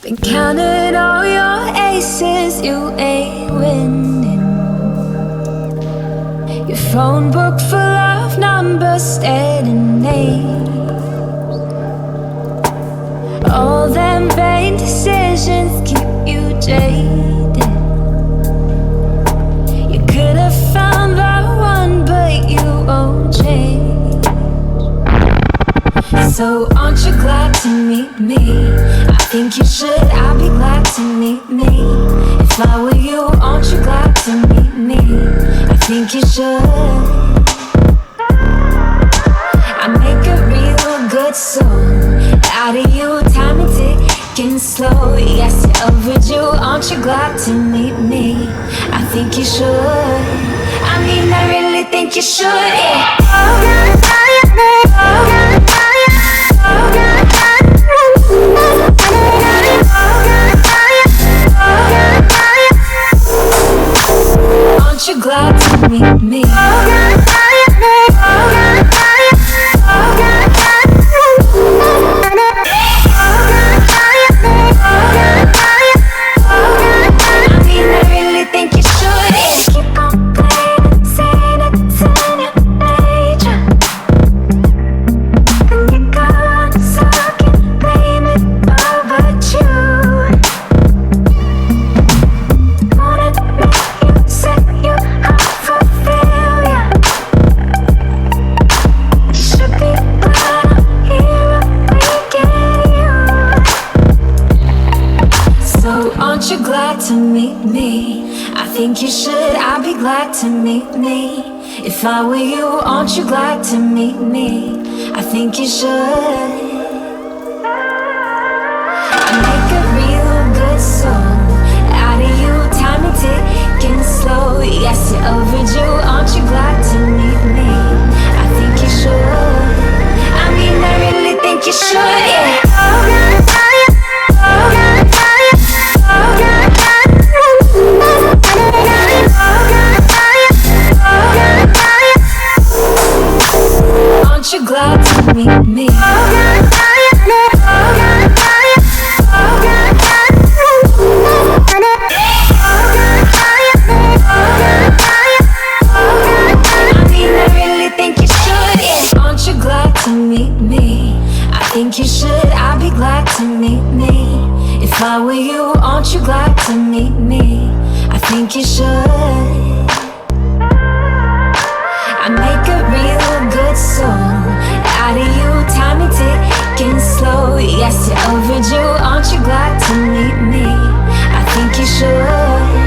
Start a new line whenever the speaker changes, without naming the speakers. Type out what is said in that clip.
Been counting all your aces, you ain't winning. Your phone book full of numbers, staring names. All them vain decisions keep you jaded. You could have found the one, but you won't change. So aren't you glad to meet me? I think you should, I'll be glad to meet me. If I were you, aren't you glad to meet me? I think you should. I make a real good song out of you, time and ticking slow. Yes, you're overdue, aren't you glad to meet me? I think you should. I mean, I really think you should, yeah. Aren't you glad to meet me? Think you should, I'll be glad to meet me. If I were you, aren't you glad to meet me? I think you should. I make a real good song out of you, time and ticking slow. Yes, you're overdue, aren't you glad to meet me? I think you should. I mean, I really think you should, yeah. Aren't you glad to meet me? I mean, I really think you should, yeah. Aren't you glad to meet me? I think you should, I'll be glad to meet me. If I were you, aren't you glad to meet me? I think you should. I make a real good song out of you, time and ticking slow. Yes, you're overdue, aren't you glad to meet me? I think you should.